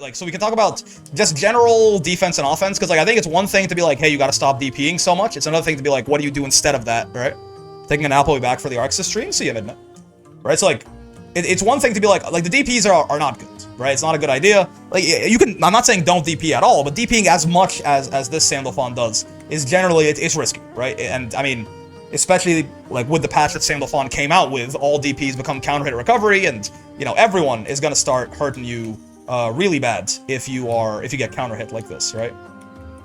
like, so we can talk about just general defense and offense, because, like, I think it's one thing to be like, hey, you gotta stop DPing so much. It's another thing to be like, what do you do instead of that, right? Taking a nap, will be back for the Arxis stream. See you at midnight. Right? So, like, it's one thing to be like the DPs are not good, right? It's not a good idea. Like, you can, I'm not saying don't DP at all, but DPing as much as this Sandalphon does is generally, it's risky, right? And, I mean, especially, like, with the patch that Sandalphon came out with, all DPs become counter hit recovery, and, you know, everyone is gonna start hurting you really bad if you get counter hit like this, right?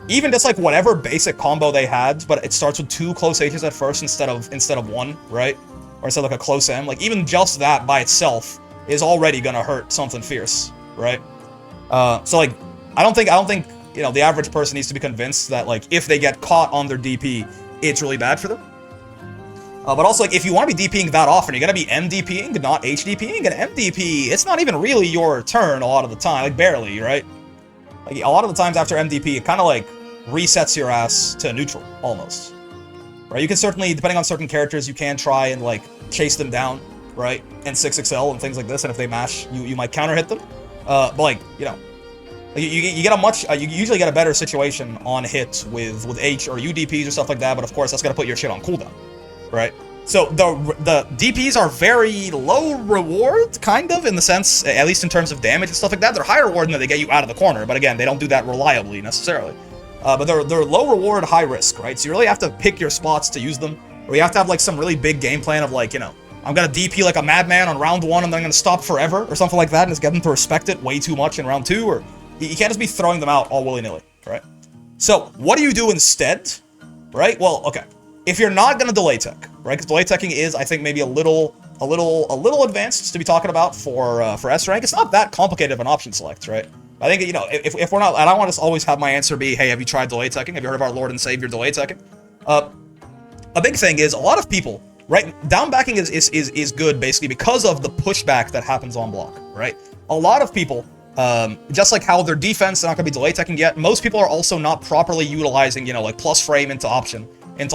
Even just like whatever basic combo they had, but it starts with 2 close H's at first instead of 1, right? Or instead of like a close M, like even just that by itself is already gonna hurt something fierce, right? So like I don't think you know the average person needs to be convinced that like if they get caught on their DP, it's really bad for them. But also, like, if you want to be DPing that often, you're going to be MDPing, not HDPing, and MDP, it's not even really your turn a lot of the time, like, barely, right? Like, a lot of the times after MDP, it kind of, like, resets your ass to neutral, almost. Right? You can certainly, depending on certain characters, you can try and, like, chase them down, right? And 6XL and things like this, and if they mash, you might counter-hit them. But, like, you know, you get a much, you usually get a better situation on hit with H or UDPs or stuff like that, but of course, that's going to put your shit on cooldown. Right? So the DPs are very low reward, kind of, in the sense, at least in terms of damage and stuff like that. They're high reward in that they get you out of the corner, but again, they don't do that reliably, necessarily. But they're low reward, high risk, right? So you really have to pick your spots to use them, or you have to have, like, some really big game plan of, like, you know, I'm gonna DP like a madman on round 1, and then I'm gonna stop forever, or something like that, and just get them to respect it way too much in round 2, or you can't just be throwing them out all willy-nilly, right? So, what do you do instead, right? Well, okay. If you're not gonna delay tech, right? Because delay teching is, I think, maybe a little advanced to be talking about for S rank. It's not that complicated of an option select, right? I think, you know, if we're not, I don't want to always have my answer be, hey, have you tried delay teching? Have you heard of our Lord and Savior delay teching? A big thing is a lot of people, right? Down backing is good basically because of the pushback that happens on block, right? A lot of people, just like how their defense is not gonna be delay teching yet, most people are also not properly utilizing, you know, like plus frame into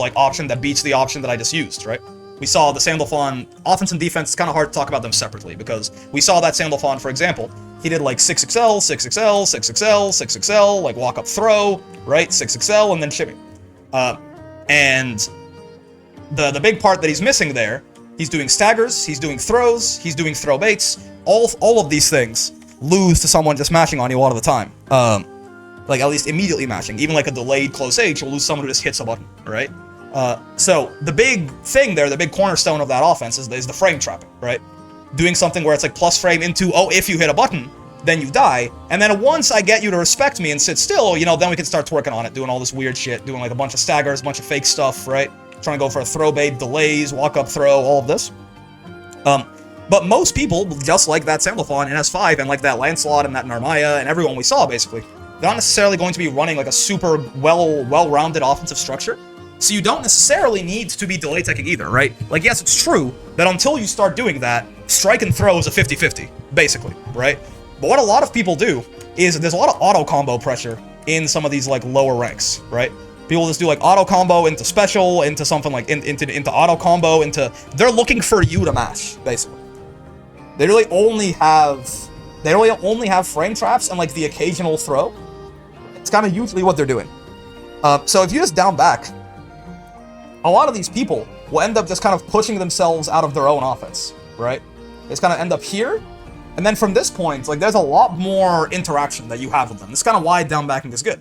like option that beats the option that I just used, right? We saw the Sandalphon offense and defense. It's kind of hard to talk about them separately because we saw that Sandalphon, for example, he did like 6XL, 6XL, 6XL, 6XL, like walk up throw, right? 6XL and then shimmy. And the big part that he's missing there, he's doing staggers, he's doing throws, he's doing throw baits. All of these things lose to someone just mashing on you a lot of the time. Like, at least immediately mashing. Even like a delayed close H will lose someone who just hits a button, right? So the big thing there, the big cornerstone of that offense is the frame trapping, right? Doing something where it's like plus frame into, oh, if you hit a button, then you die. And then once I get you to respect me and sit still, you know, then we can start twerking on it, doing all this weird shit, doing like a bunch of staggers, a bunch of fake stuff, right? Trying to go for a throw bait, delays, walk up throw, all of this. But most people, just like that Sandalphon in S5 and like that Lancelot and that Narmaya and everyone we saw, basically, they're not necessarily going to be running like a super well-rounded offensive structure. So you don't necessarily need to be delay teching either, right? Like, yes, it's true that until you start doing that, strike and throw is a 50-50, basically, right? But what a lot of people do is there's a lot of auto combo pressure in some of these like lower ranks, right? People just do like auto combo into special, into something like into auto combo, they're looking for you to mash, basically. They really only have frame traps and like the occasional throw. It's kind of usually what they're doing. So if you just down back, a lot of these people will end up just kind of pushing themselves out of their own offense, right? They just kind of end up here, and then from this point, like, there's a lot more interaction that you have with them. That's kind of why down backing is good.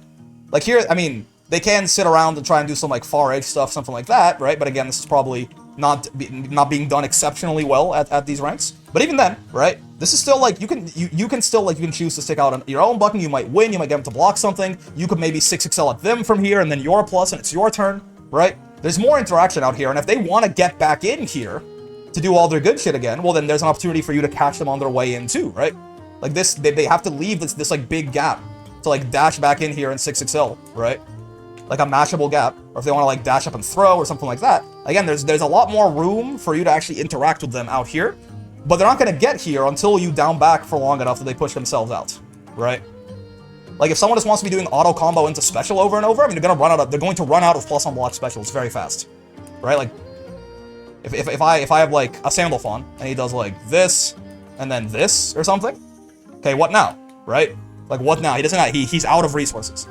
Like here, I mean, they can sit around and try and do some like far edge stuff, something like that, right? But again, this is probably not being done exceptionally well at these ranks. But even then, right? This is still like you can choose to stick out on your own button. You might win. You might get them to block something. You could maybe 6XL at them from here, and then you're a plus, and it's your turn, right? There's more interaction out here, and if they want to get back in here to do all their good shit again, well, then there's an opportunity for you to catch them on their way in too, right? Like this, they have to leave this like big gap to like dash back in here in 6XL, right? Like a mashable gap, or if they want to like dash up and throw or something like that. Again, there's a lot more room for you to actually interact with them out here, but they're not going to get here until you down back for long enough that they push themselves out, right? Like if someone just wants to be doing auto combo into special over and over, I mean, they're going to run out of plus on block specials very fast, right? Like if I have like a Sandalphon and he does like this and then this or something, okay, what now, right? Like, what now? He doesn't have, he's out of resources.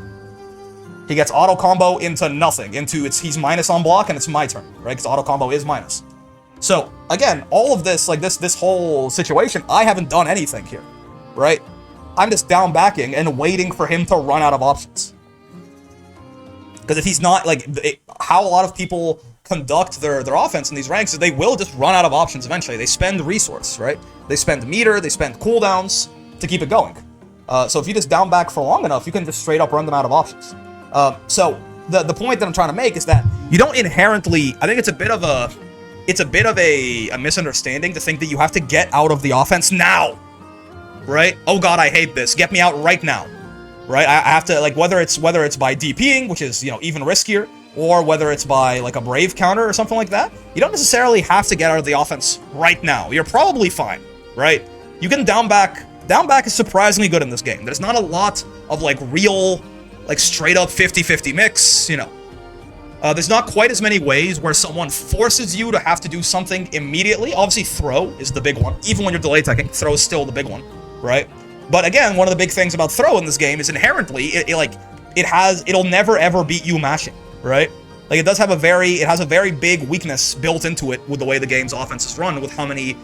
He gets auto combo into nothing, he's minus on block, and it's my turn, right? Because auto combo is minus. So, again, all of this, like this whole situation, I haven't done anything here, right? I'm just down backing and waiting for him to run out of options. Because if he's not, like, how a lot of people conduct their offense in these ranks is they will just run out of options eventually. They spend resource, right? They spend meter, they spend cooldowns to keep it going. So if you just down back for long enough, you can just straight up run them out of options. So the point that I'm trying to make is that you don't inherently, I think it's a bit of a misunderstanding to think that you have to get out of the offense now, right? Oh god, I hate this. Get me out right now, right? I have to, like, whether it's by DPing, which is, you know, even riskier, or whether it's by, like, a Brave counter or something like that, you don't necessarily have to get out of the offense right now. You're probably fine, right? You can down back. Down back is surprisingly good in this game. There's not a lot of, like, real, like, straight up 50-50 mix, you know. There's not quite as many ways where someone forces you to have to do something immediately. Obviously, throw is the big one. Even when you're delay teching, throw is still the big one, right? But again, one of the big things about throw in this game is inherently, it'll never ever beat you mashing, right? Like, it has a very big weakness built into it with the way the game's offense is run, with how many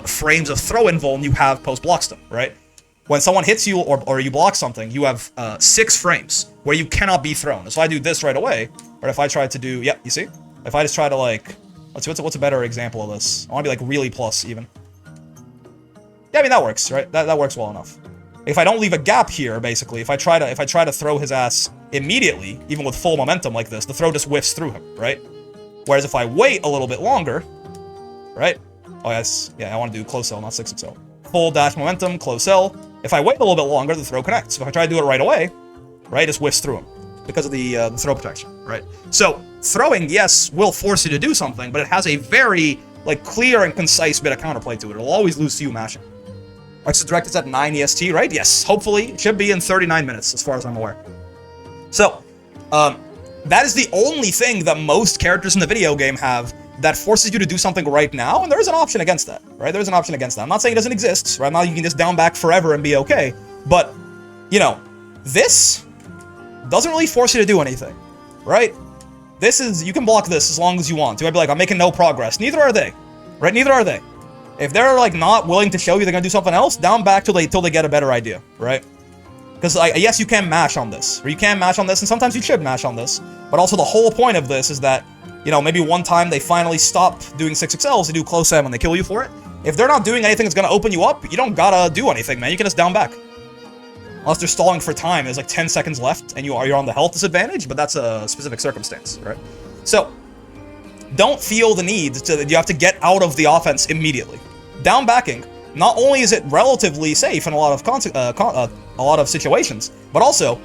frames of throw invuln you have post block stun, right? When someone hits you or you block something, you have 6 frames where you cannot be thrown. So I do this right away, or if I try to do, yep, you see? If I just try to, like, let's see, what's a better example of this? I want to be, like, really plus even. Yeah, I mean, that works, right? That works well enough. If I don't leave a gap here, basically, if I try to throw his ass immediately, even with full momentum like this, the throw just whiffs through him, right? Whereas if I wait a little bit longer, right? Oh, yes, yeah, I want to do close cell, not 6XL. Full dash momentum, close cell. If I wait a little bit longer, the throw connects. If I try to do it right away, right, it just whiffs through him because of the throw protection, right? So throwing, yes, will force you to do something, but it has a very, like, clear and concise bit of counterplay to it. It'll always lose to you mashing. Arcs Direct is at 9 EST, right? Yes, hopefully. It should be in 39 minutes, as far as I'm aware. So, that is the only thing that most characters in the video game have that forces you to do something right now, and there is an option against that, right? There's an option against that. I'm not saying it doesn't exist. Right now, you can just down back forever and be okay, but, you know, this doesn't really force you to do anything, right? This is, you can block this as long as you want to. I'd be like, I'm making no progress. Neither are they, right? Neither are they. If they're, like, not willing to show you they're gonna do something else, down back till they get a better idea, right? Because, like, yes, you can mash on this, or you can mash on this, and sometimes you should mash on this, but also the whole point of this is that, you know, maybe one time they finally stop doing 6XLs, they do close M and they kill you for it. If they're not doing anything that's gonna open you up, you don't gotta do anything, man. You can just down back. Unless they're stalling for time, there's like 10 seconds left, and you're on the health disadvantage, but that's a specific circumstance, right? So, don't feel the need to, you have to get out of the offense immediately. Down backing, not only is it relatively safe in a lot of situations, but also,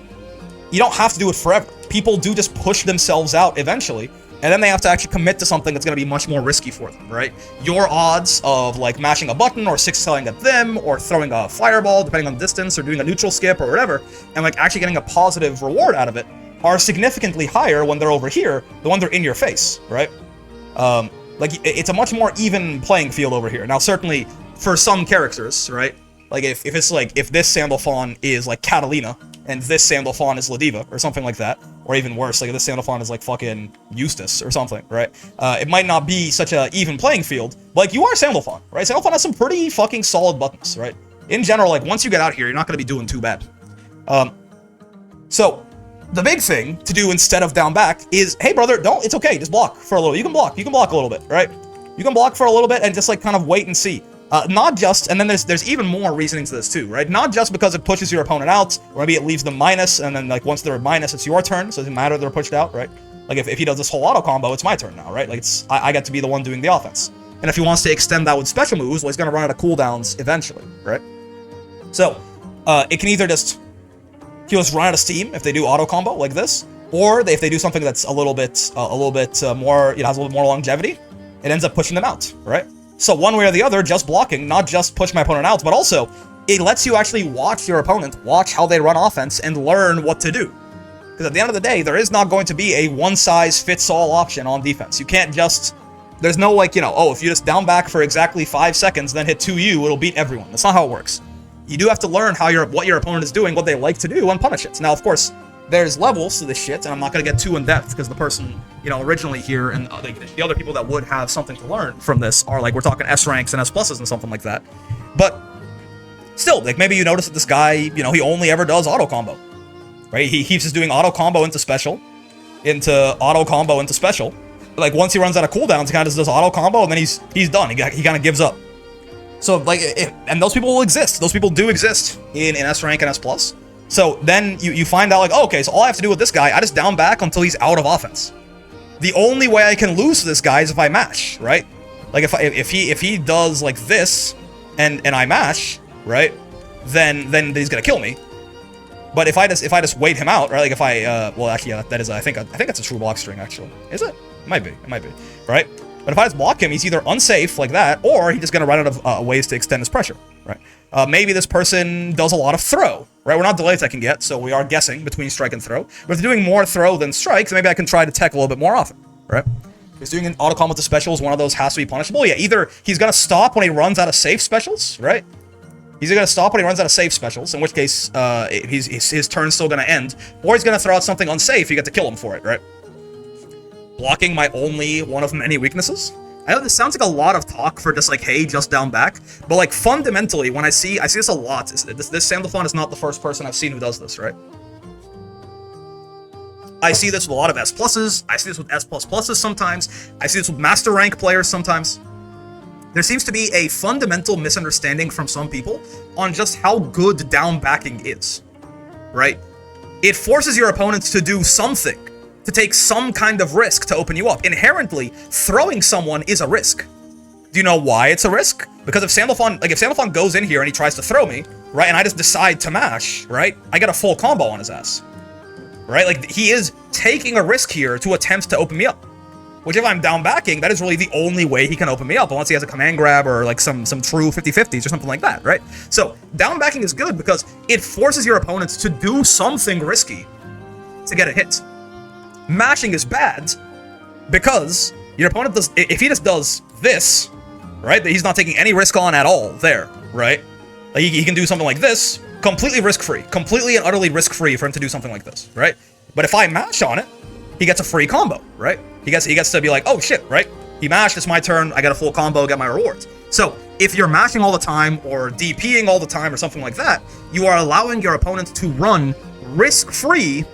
you don't have to do it forever. People do just push themselves out eventually, and then they have to actually commit to something that's going to be much more risky for them, right? Your odds of, like, mashing a button, or 6-selling at them, or throwing a fireball, depending on distance, or doing a neutral skip, or whatever, and, like, actually getting a positive reward out of it, are significantly higher when they're over here than when they're in your face, right? Like, it's a much more even playing field over here. Now, certainly, for some characters, right? Like, if it's, like, if this Sandalphon is, like, Catalina, and this Sandalphon is Ladiva, or something like that, or even worse, like, if this Sandalphon is, like, fucking Eustace, or something, right? It might not be such a even playing field, but, like, you are Sandalphon, right? Sandalphon has some pretty fucking solid buttons, right? In general, like, once you get out here, you're not gonna be doing too bad. So, the big thing to do instead of down back is, hey, brother, it's okay, just block for a little. You can block a little bit, right? You can block for a little bit and just, like, kind of wait and see. Not just, and then there's even more reasoning to this too, right? Not just because it pushes your opponent out, or maybe it leaves them minus, and then, like, once they're minus, it's your turn, so it doesn't matter they're pushed out, right? Like, if he does this whole auto combo, it's my turn now, right? Like, I get to be the one doing the offense. And if he wants to extend that with special moves, well, he's gonna run out of cooldowns eventually, right? So, it can either just, he'll just run out of steam if they do auto combo like this, or if they do something that's a little bit more, you know, has a little bit more longevity, it ends up pushing them out, right? So one way or the other, just blocking, not just push my opponent out, but also, it lets you actually watch your opponent, watch how they run offense, and learn what to do. Because at the end of the day, there is not going to be a one-size-fits-all option on defense. You can't just, there's no, like, you know, oh, if you just down back for exactly 5 seconds, then hit 2U, it'll beat everyone. That's not how it works. you do have to learn what your opponent is doing, what they like to do, and punish it. Now, of course, there's levels to this shit, and I'm not going to get too in-depth because the person, originally here and the other people that would have something to learn from this are, like, we're talking S ranks and S pluses and something like that. But still, like, maybe you notice that this guy, he only ever does auto combo, right? He keeps just doing auto combo into special, auto combo into special. Like, once he runs out of cooldowns, he kind of just does auto combo, and then he's done. He kind of gives up. So, like, and those people will exist. Those people do exist in S rank and S plus. So then you find out, like, oh, okay, so all I have to do with this guy, I just down back until he's out of offense. The only way I can lose to this guy is if I mash, right? Like, if he does like this, and I mash, right? Then he's gonna kill me. But if I just wait him out, right? Like, if well, actually, yeah, that is, I think that's a true block string, actually. Is it? It might be, right? But if I just block him, he's either unsafe like that, or he's just gonna run out of ways to extend his pressure, right? Maybe this person does a lot of throw, right? We're not delay teching yet, so we are guessing between strike and throw. But if they're doing more throw than strikes, maybe I can try to tech a little bit more often, right? If he's doing an auto combo to specials, one of those has to be punishable. Yeah, either he's gonna stop when he runs out of safe specials, right? He's gonna stop when he runs out of safe specials, in which case his turn's still gonna end, or he's gonna throw out something unsafe. You get to kill him for it, right? Blocking my only one of many weaknesses. I know this sounds like a lot of talk for just like, hey, just down back, but like fundamentally, when I see this a lot. This Sandalphon is not the first person I've seen who does this, right? I see this with a lot of S pluses. I see this with S plus pluses sometimes. I see this with master rank players sometimes. There seems to be a fundamental misunderstanding from some people on just how good down backing is, right? It forces your opponents to do something, to take some kind of risk to open you up. Inherently, throwing someone is a risk. Do you know why it's a risk? Because if Sandalphon goes in here and he tries to throw me, right, and I just decide to mash, right, I get a full combo on his ass, right? Like, he is taking a risk here to attempt to open me up. Which, if I'm down backing, that is really the only way he can open me up, unless he has a command grab or like some true 50-50s or something like that, right? So, down backing is good because it forces your opponents to do something risky to get a hit. Mashing is bad because your opponent does, if he just does this, right, that he's not taking any risk on at all there, right? Like, he can do something like this, completely risk-free, completely and utterly risk-free for him to do something like this, right? But if I mash on it, he gets a free combo, right? He gets to be like, oh shit, right? He mashed, it's my turn, I got a full combo, get my rewards. So, if you're mashing all the time, or DPing all the time, or something like that, you are allowing your opponent to run risk-free,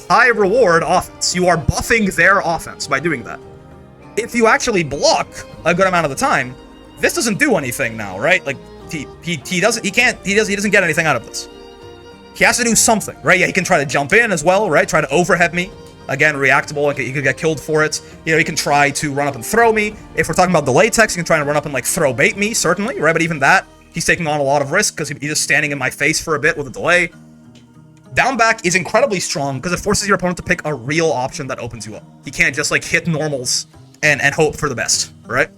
high-reward offense. You are buffing their offense by doing that. If you actually block a good amount of the time, this doesn't do anything now, right? Like, he doesn't get anything out of this. He has to do something, right? Yeah, he can try to jump in as well, right? Try to overhead me. Again, reactable, he could get killed for it. He can try to run up and throw me. If we're talking about delay techs, he can try to run up and, like, throw bait me, certainly, right? But even that, he's taking on a lot of risk because he's just standing in my face for a bit with a delay. Down back is incredibly strong because it forces your opponent to pick a real option that opens you up. He can't just, like, hit normals and hope for the best, right?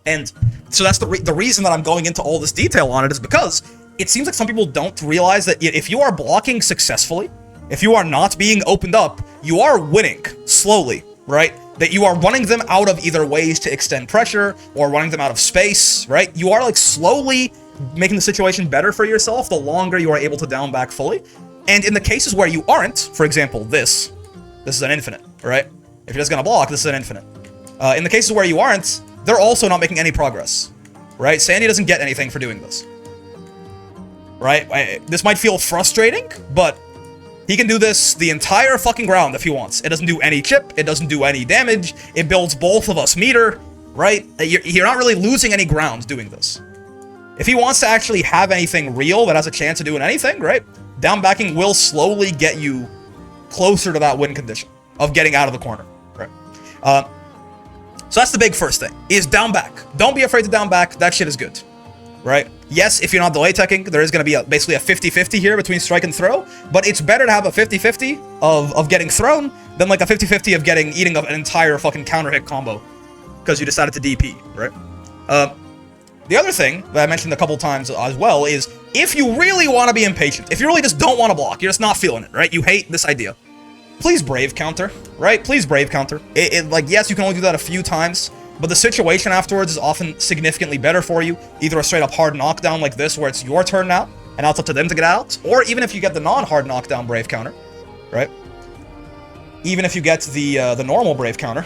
And so that's the reason that I'm going into all this detail on it is because it seems like some people don't realize that if you are blocking successfully, if you are not being opened up, you are winning slowly, right? That you are running them out of either ways to extend pressure or running them out of space, right? You are, like, slowly making the situation better for yourself the longer you are able to down back fully. And in the cases where you aren't, for example, this is an infinite, right? If you're just gonna block, this is an infinite. In the cases where you aren't, they're also not making any progress, right? Sandy doesn't get anything for doing this, right? This might feel frustrating, but he can do this the entire fucking round if he wants. It doesn't do any chip, it doesn't do any damage, it builds both of us meter, right? You're not really losing any ground doing this. If he wants to actually have anything real that has a chance of doing anything, right? Down backing will slowly get you closer to that win condition of getting out of the corner, right? So that's the big first thing, is down back. Don't be afraid to down back, that shit is good, right? Yes, if you're not delay teching, there is going to be basically a 50-50 here between strike and throw, but it's better to have a 50-50 of getting thrown than like a 50-50 of eating an entire fucking counter hit combo because you decided to DP, right? The other thing that I mentioned a couple times as well is if you really want to be impatient, if you really just don't want to block, you're just not feeling it, right? You hate this idea. Please brave counter, right? Please brave counter. Like, yes, you can only do that a few times, but the situation afterwards is often significantly better for you. Either a straight up hard knockdown like this where it's your turn now, and now it's up to them to get out. Or even if you get the non-hard knockdown Brave counter, right? Even if you get the normal Brave counter,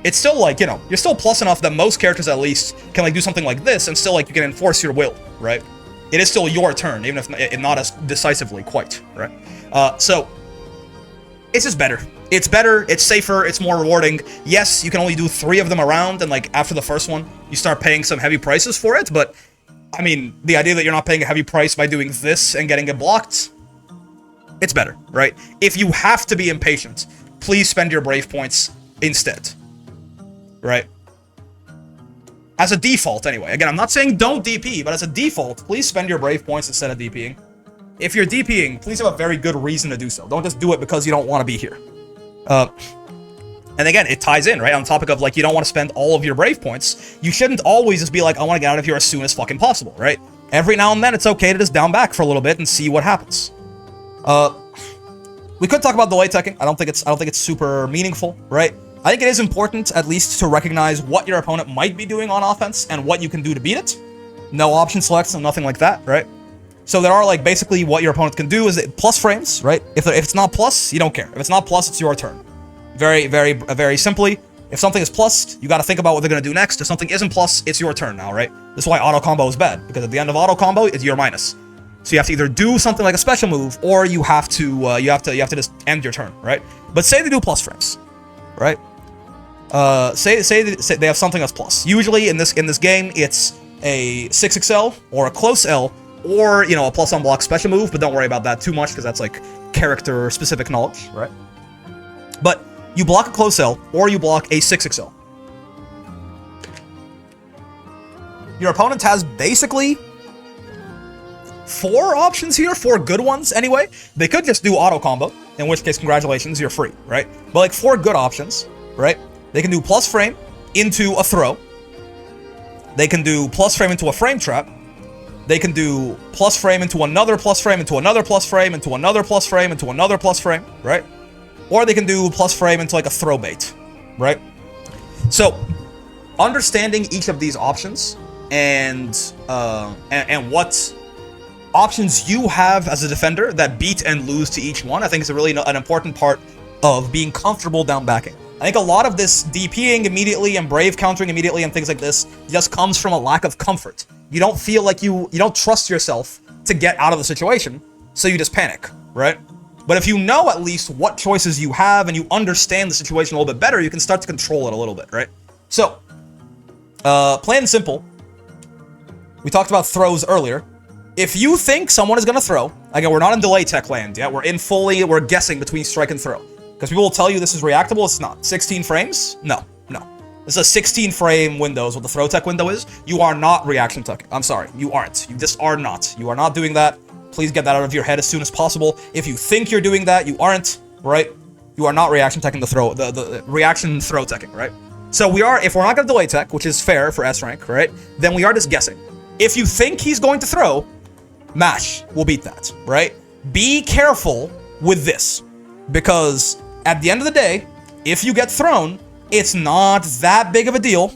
it's still like, you know, you're still plus enough that most characters at least can like do something like this, and still like you can enforce your will, right? It is still your turn, even if not as decisively quite, right? So it's just better. It's better, it's safer, it's more rewarding. Yes, you can only do 3 of them around, and like after the first one, you start paying some heavy prices for it, but I mean, the idea that you're not paying a heavy price by doing this and getting it blocked, it's better, right? If you have to be impatient, please spend your Brave points instead, right? As a default, anyway. Again, I'm not saying don't DP, but as a default, please spend your Brave points instead of DPing. If you're DPing, please have a very good reason to do so. Don't just do it because you don't want to be here. And again, it ties in, right? On the topic of, like, you don't want to spend all of your Brave points. You shouldn't always just be like, I want to get out of here as soon as fucking possible, right? Every now and then, it's okay to just down back for a little bit and see what happens. We could talk about delay teching. I don't think it's super meaningful, right? I think it is important, at least, to recognize what your opponent might be doing on offense and what you can do to beat it. No option selects and nothing like that, right? So there are, like, basically what your opponent can do is plus frames, right? If it's not plus, you don't care. If it's not plus, it's your turn. Very simply, if something is plussed, you got to think about what they're going to do next. If something isn't plus, it's your turn now, right? This is why auto combo is bad, because at the end of auto combo, it's your minus. So you have to either do something like a special move, or you have to just end your turn, right? But say they do plus frames, right? Say they have something that's plus. Usually in this game, it's a 6XL or a close L, or, you know, a plus on block special move. But don't worry about that too much, because that's like character specific knowledge, right? But you block a close L, or you block a 6XL. Your opponent has basically 4 options here, 4 good ones anyway. They could just do auto combo, in which case, congratulations, you're free, right? But like 4 good options, right? They can do plus frame into a throw. They can do plus frame into a frame trap. They can do plus frame into another plus frame, into another plus frame, into another plus frame, into another plus frame, right? Or they can do plus frame into like a throw bait, right? So, understanding each of these options and what options you have as a defender that beat and lose to each one, I think is a really an important part of being comfortable down backing. I think a lot of this DPing immediately and Brave countering immediately and things like this just comes from a lack of comfort. You don't feel like you don't trust yourself to get out of the situation, so you just panic, right? But if you know at least what choices you have and you understand the situation a little bit better, you can start to control it a little bit, right? So, plain and simple, we talked about throws earlier. If you think someone is going to throw, again, we're not in delay tech land yet, we're guessing between strike and throw. Because people will tell you this is reactable, it's not. 16 frames? No. This is a 16 frame window is what the throw tech window is. You are not reaction tech. I'm sorry, you aren't. You just are not. You are not doing that. Please get that out of your head as soon as possible. If you think you're doing that, you aren't, right? You are not reaction teching the reaction throw teching, right? So if we're not going to delay tech, which is fair for S rank, right? Then we are just guessing. If you think he's going to throw, mash will beat that, right? Be careful with this, because at the end of the day, if you get thrown, it's not that big of a deal,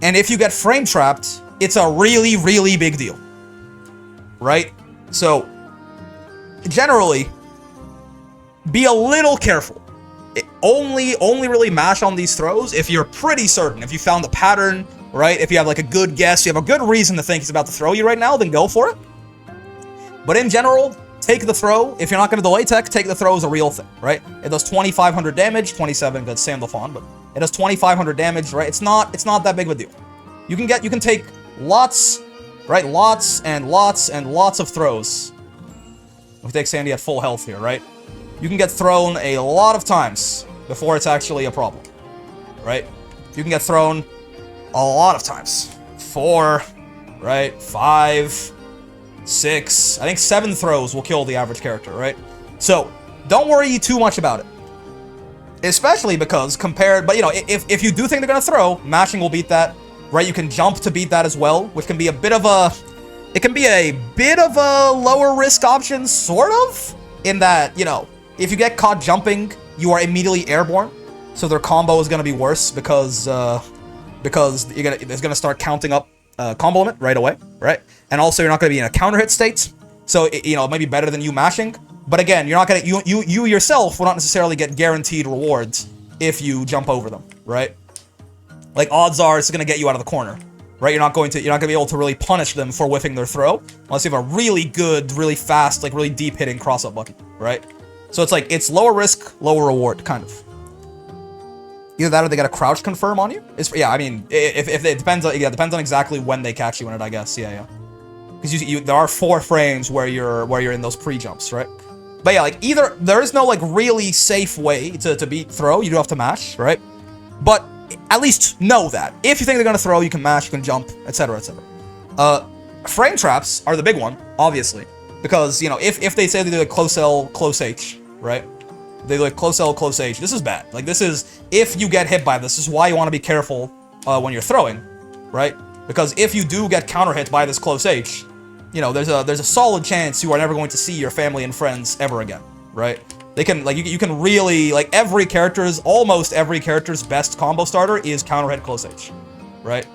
and if you get frame trapped, it's a really, really big deal, right? So, generally, be a little careful. Only really mash on these throws if you're pretty certain, if you found a pattern, right? If you have like a good guess, you have a good reason to think he's about to throw you right now, then go for it. But in general, take the throw. If you're not going to delay tech, take the throw as a real thing, right? It does 2,500 damage, 27 good Sam the Fawn, but it does 2,500 damage, right? It's not that big of a deal. You can take lots, right? Lots and lots and lots of throws. We take Sandy at full health here, right? You can get thrown a lot of times before it's actually a problem, right? You can get thrown a lot of times. 4, right? 5, 6, I think 7 throws will kill the average character, right? So, don't worry too much about it. Especially because but you know, if you do think they're gonna throw, mashing will beat that, right? You can jump to beat that as well, which can be a bit of a lower risk option, sort of, in that, you know, if you get caught jumping, you are immediately airborne, so their combo is gonna be worse because it's gonna start counting up combo limit right away, right? And also you're not going to be in a counter hit state, so it might be better than you mashing. But again, you're not going to you yourself will not necessarily get guaranteed rewards if you jump over them, right? Like odds are it's going to get you out of the corner, right? You're not going to be able to really punish them for whiffing their throw unless you have a really good, really fast, like really deep hitting cross up bucket, right? So it's like it's lower risk, lower reward, kind of. Either that or they got a crouch confirm on you. Yeah, I mean, if it depends on depends on exactly when they catch you in it, I guess. Yeah. Because there are 4 frames where you're in those pre-jumps, right? But yeah, like either there is no like really safe way to beat throw. You do have to mash, right? But at least know that if you think they're gonna throw, you can mash, you can jump, etc., etc. Frame traps are the big one, obviously, because if they say they do like close L, close H, right? They do like close L, close H. This is bad. Like this is if you get hit by this is why you want to be careful when you're throwing, right? Because if you do get counter hit by this close H, there's a solid chance you are never going to see your family and friends ever again, right? They can like you can really like almost every character's best combo starter is counter hit close H, right?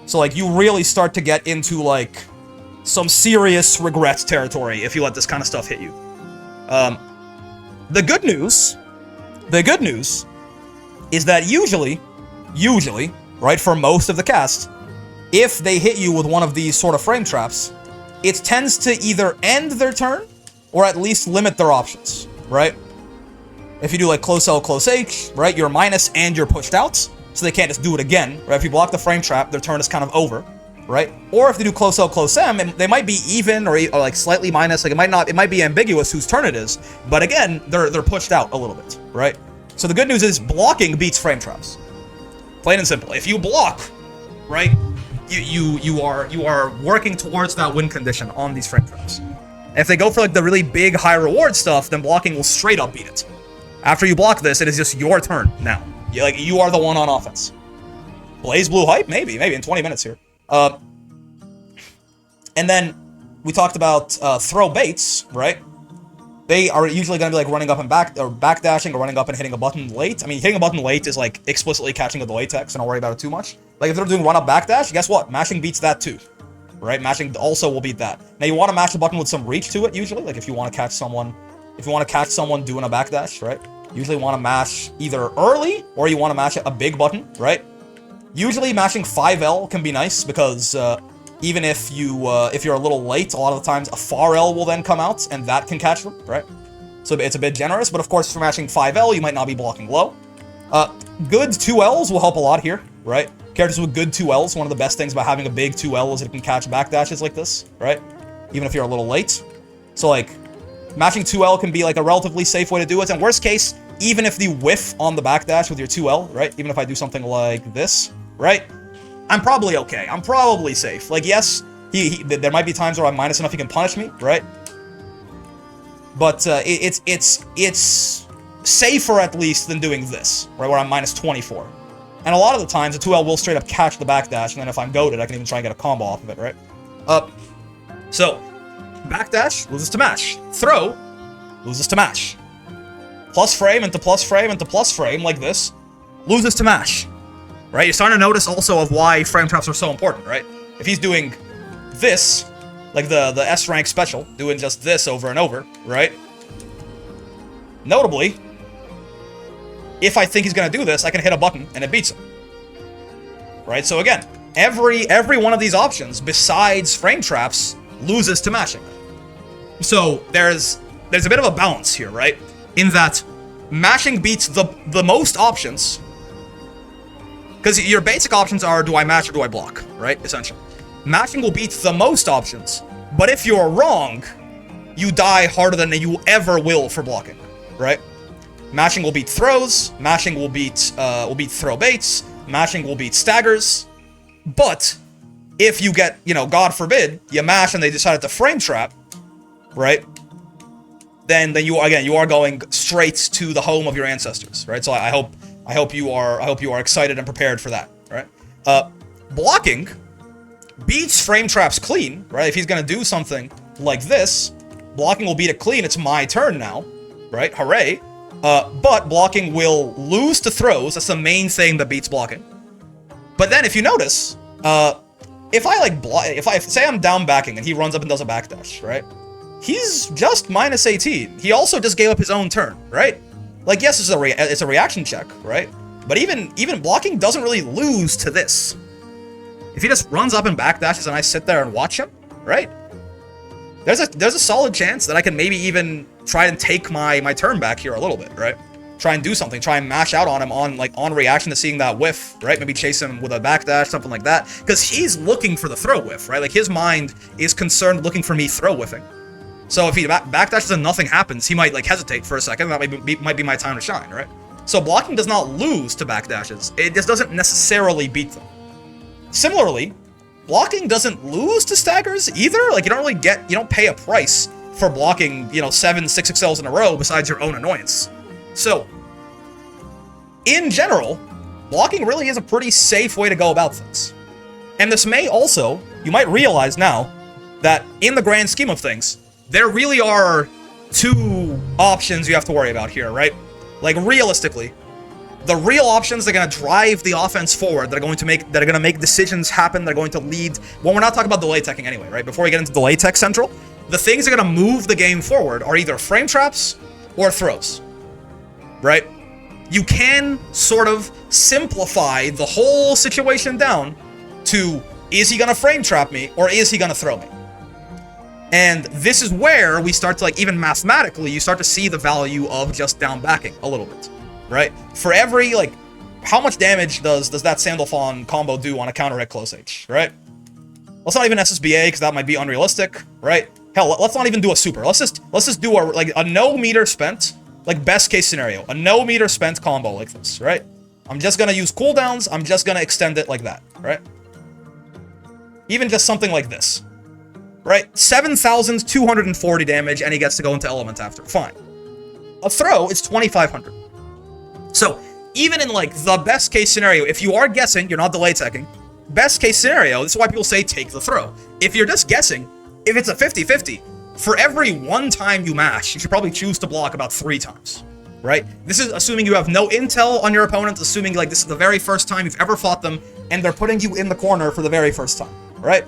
So like you really start to get into like some serious regret territory if you let this kind of stuff hit you. The good news is that usually, right, for most of the cast, if they hit you with one of these sort of frame traps, it tends to either end their turn or at least limit their options, right? If you do like close L, close H, right, you're minus and you're pushed out, so they can't just do it again, right? If you block the frame trap, their turn is kind of over, right? Or if they do close L, close M, they might be even or like slightly minus, like it might be ambiguous whose turn it is, but again, they're pushed out a little bit, right? So the good news is blocking beats frame traps. Plain and simple. If you block, right, you are working towards that win condition on these frame traps. If they go for like the really big high reward stuff, then blocking will straight up beat it. After you block this, it is just your turn now. You are the one on offense. Blaze Blue hype? Maybe in 20 minutes here. And then we talked about throw baits, right? They are usually going to be like running up and backdashing or running up and hitting a button late. I mean, hitting a button late is like explicitly catching the latex, so don't worry about it too much. Like if they're doing run up backdash, guess what? Mashing beats that too, right? Mashing also will beat that. Now you want to mash the button with some reach to it usually, like if you want to catch someone doing a backdash, right? Usually want to mash either early or you want to mash a big button, right? Usually mashing 5L can be nice because even if you're a little late, a lot of the times a far L will then come out and that can catch them, right? So it's a bit generous, but of course if you're mashing 5L, you might not be blocking low. Good 2Ls will help a lot here, right? Characters with good 2Ls, one of the best things about having a big 2L is that it can catch backdashes like this, right? Even if you're a little late. So like, mashing 2L can be like a relatively safe way to do it, and worst case, even if the whiff on the backdash with your 2L, right? Even if I do something like this, right? I'm probably okay. I'm probably safe. Like, yes, there might be times where I'm minus enough he can punish me, right? But it's safer at least than doing this, right? Where I'm minus 24. And a lot of the times, the 2L will straight up catch the backdash, and then if I'm goaded, I can even try and get a combo off of it, right? So, backdash loses to mash. Throw loses to mash. Plus frame into plus frame into plus frame, like this, loses to mash. Right? You're starting to notice also of why frame traps are so important, right? If he's doing this, like the S rank special, doing just this over and over, right? Notably, if I think he's gonna do this, I can hit a button and it beats him. Right? So again, every one of these options, besides frame traps, loses to mashing. So there's a bit of a balance here, right? In that mashing beats the most options. Because your basic options are, do I mash or do I block, right? Essentially. Mashing will beat the most options, but if you're wrong, you die harder than you ever will for blocking, right? Mashing will beat throws, mashing will beat throw baits, mashing will beat staggers, but if you get, God forbid, you mash and they decided to frame trap, right? Then you are going straight to the home of your ancestors, right? So I hope you are excited and prepared for that, right? Blocking beats frame traps clean, right? If he's gonna do something like this, blocking will beat it clean. It's my turn now, right? Hooray! But blocking will lose to throws. That's the main thing that beats blocking. But then, if you notice, if I like if say I'm down backing and he runs up and does a backdash, right? He's just minus 18. He also just gave up his own turn, right? Like, yes, it's a reaction check, right? But even blocking doesn't really lose to this. If he just runs up and backdashes and I sit there and watch him, right? There's a solid chance that I can maybe even try and take my turn back here a little bit, right? Try and do something, try and mash out on him on reaction to seeing that whiff, right? Maybe chase him with a backdash, something like that. Because he's looking for the throw whiff, right? Like, his mind is concerned looking for me throw whiffing. So if he backdashes and nothing happens, he might like hesitate for a second. That might be my time to shine, right? So blocking does not lose to backdashes. It just doesn't necessarily beat them. Similarly, blocking doesn't lose to staggers either. Like, you don't pay a price for blocking, 7 6XLs in a row besides your own annoyance. So, in general, blocking really is a pretty safe way to go about things. And this may also, you might realize now, that in the grand scheme of things, there really are two options you have to worry about here, right? Like, realistically, the real options that are going to drive the offense forward, that are going to make decisions happen, that are going to lead, well, we're not talking about delay teching anyway, right? Before we get into delay tech central, the things that are going to move the game forward are either frame traps or throws, right? You can sort of simplify the whole situation down to, is he going to frame trap me or is he going to throw me? And this is where we start to, like, even mathematically, you start to see the value of just down backing a little bit, right? For every, like, how much damage does that Sandalphon combo do on a counter hit close H, right? Let's not even SSBA, because that might be unrealistic, right? Hell, let's not even do a super. Let's just do a no meter spent, like, best case scenario, a no meter spent combo like this, right? I'm just gonna use cooldowns, I'm just gonna extend it like that, right? Even just something like this. Right? 7,240 damage, and he gets to go into element after. Fine. A throw is 2,500. So, even in, like, the best case scenario, if you are guessing, you're not delay teching, best case scenario, this is why people say take the throw. If you're just guessing, if it's a 50-50, for every one time you mash, you should probably choose to block about 3 times. Right? This is assuming you have no intel on your opponent, assuming, like, this is the very first time you've ever fought them, and they're putting you in the corner for the very first time. Right?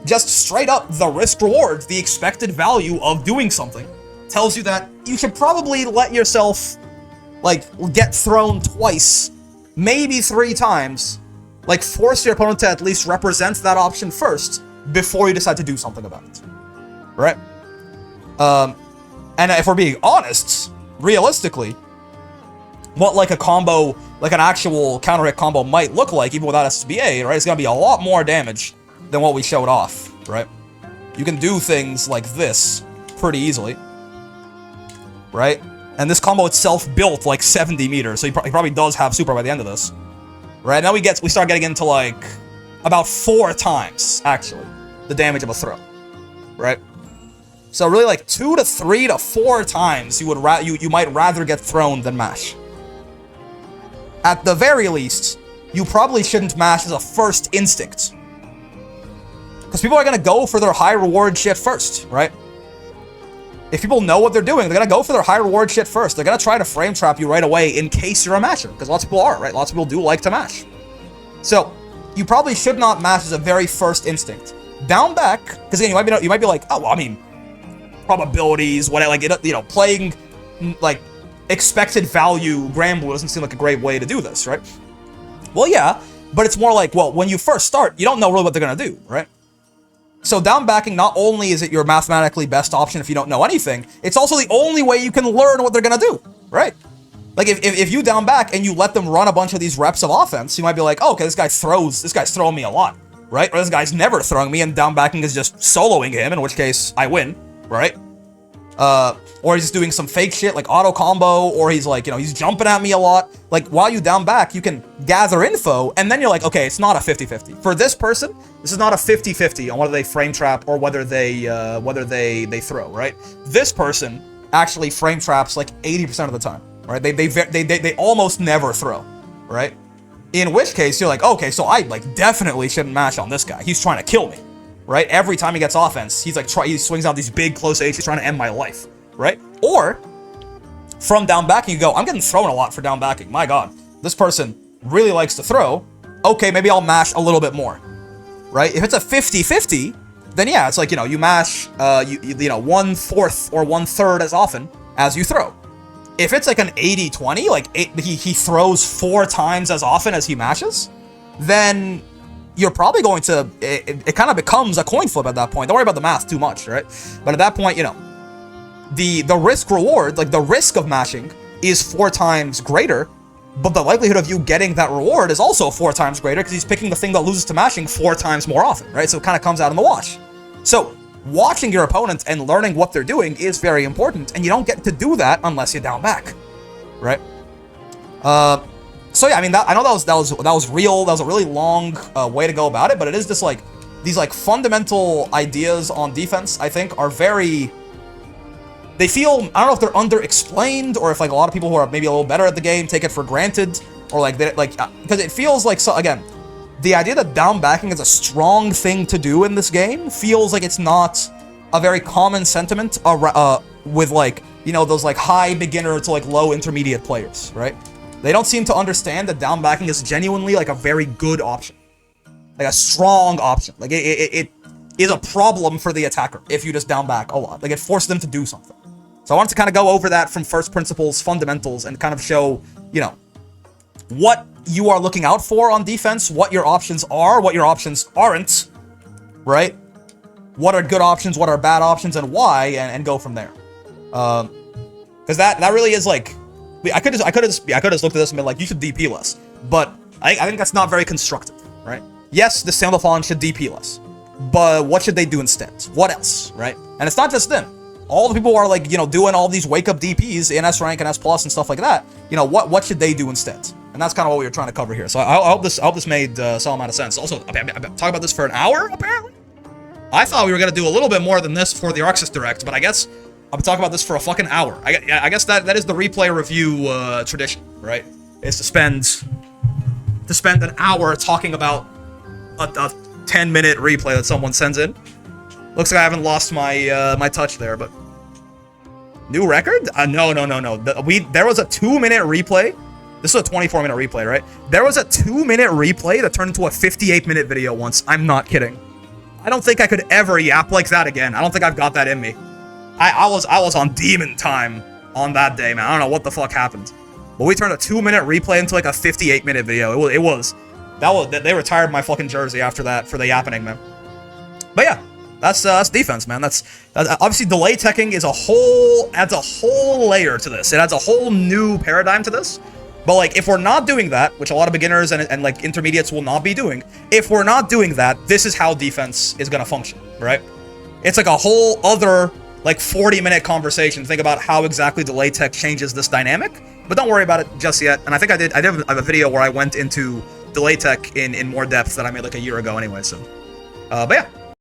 Just straight up, the risk reward, the expected value of doing something, tells you that you should probably let yourself, like, get thrown twice, maybe 3 times, like, force your opponent to at least represent that option first, before you decide to do something about it. Right? And if we're being honest, realistically, what, like, a combo, like an actual counter hit combo might look like, even without SSBA, right, it's gonna be a lot more damage than what we showed off, right? You can do things like this pretty easily, right? And this combo itself built like 70 meters, so he probably does have super by the end of this, right? Now we start getting into like about 4 times actually the damage of a throw, right? So really like 2 to 3 to 4 times you might rather get thrown than mash. At the very least, you probably shouldn't mash as a first instinct. Because people are going to go for their high reward shit first, right? If people know what they're doing, they're going to go for their high reward shit first. They're going to try to frame trap you right away in case you're a masher. Because lots of people are, right? Lots of people do like to mash. So, you probably should not mash as a very first instinct. Down back, because again, you might be like, oh, well, I mean, probabilities, what, like, playing, like, expected value Granblue doesn't seem like a great way to do this, right? Well, yeah, but it's more like, well, when you first start, you don't know really what they're going to do, right? So down backing, not only is it your mathematically best option if you don't know anything, it's also the only way you can learn what they're gonna do, right? Like, if you down back and you let them run a bunch of these reps of offense, you might be like, oh, okay, this guy's throwing me a lot, right? Or this guy's never throwing me, and down backing is just soloing him, in which case I win, right? Or he's just doing some fake shit like auto combo, or he's like, he's jumping at me a lot. Like, while you down back, you can gather info, and then you're like, okay, it's not a 50-50. For this person, this is not a 50-50 on whether they frame trap or whether they throw, right? This person actually frame traps like 80% of the time, right? They almost never throw, right? In which case, you're like, okay, so I like definitely shouldn't mash on this guy. He's trying to kill me, right? Every time he gets offense, he's like he swings out these big close H's, trying to end my life. Right? Or, from down backing, you go, I'm getting thrown a lot for down backing. My god, this person really likes to throw. Okay, maybe I'll mash a little bit more. right? If it's a 50-50, then yeah, it's like, you mash, 1/4 or 1/3 as often as you throw. If it's like an 80-20, like he throws 4 times as often as he mashes, then you're probably going to, it kind of becomes a coin flip at that point. Don't worry about the math too much, right? But at that point, the risk reward, like the risk of mashing is 4 times greater, but the likelihood of you getting that reward is also 4 times greater because he's picking the thing that loses to mashing 4 times more often, right? So it kind of comes out in the wash. So watching your opponents and learning what they're doing is very important, and you don't get to do that unless you down back, right? So yeah, I mean, I know that was real. That was a really long way to go about it, but it is just like these like fundamental ideas on defense. I think are very. They feel, I don't know if they're under-explained or if like a lot of people who are maybe a little better at the game take it for granted, or like because it feels like, so again, the idea that down backing is a strong thing to do in this game feels like it's not a very common sentiment with like, those like high beginner to like low intermediate players, right? They don't seem to understand that down backing is genuinely like a very good option, like a strong option. Like it is a problem for the attacker if you just down back a lot. Like it forces them to do something. So I wanted to kind of go over that from first principles, fundamentals, and kind of show, what you are looking out for on defense, what your options are, what your options aren't, right? What are good options, what are bad options, and why, and go from there. Because that really is like, I could have just looked at this and been like, you should DP less, but I think that's not very constructive, right? Yes, the Sandal Fallen should DP less, but what should they do instead? What else, right? And it's not just them. All the people who are like, doing all these wake up DPs in S rank and S plus and stuff like that. What should they do instead? And that's kind of what we were trying to cover here. So I hope this made some amount of sense. Also, I've talked about this for an hour apparently. I thought we were gonna do a little bit more than this for the Arxis Direct, but I guess I'll be talking about this for a fucking hour. I guess that is the replay review tradition, right? Is to spend an hour talking about a 10-minute replay that someone sends in. Looks like I haven't lost my my touch there, but new record? No. There was a 2-minute replay. This is a 24-minute replay, right? There was a 2-minute replay that turned into a 58-minute video once. I'm not kidding. I don't think I could ever yap like that again. I don't think I've got that in me. I was on demon time on that day, man. I don't know what the fuck happened, but we turned a 2-minute replay into like a 58-minute video. They retired my fucking jersey after that for the yappening, man. But yeah. That's defense, man. That's obviously delay teching is adds a whole layer to this. It adds a whole new paradigm to this. But like, if we're not doing that, which a lot of beginners and like intermediates will not be doing, if we're not doing that, this is how defense is gonna function, right? It's like a whole other like 40-minute conversation. Think about how exactly delay tech changes this dynamic. But don't worry about it just yet. And I think I did have a video where I went into delay tech in more depth that I made like a year ago anyway. So, but yeah.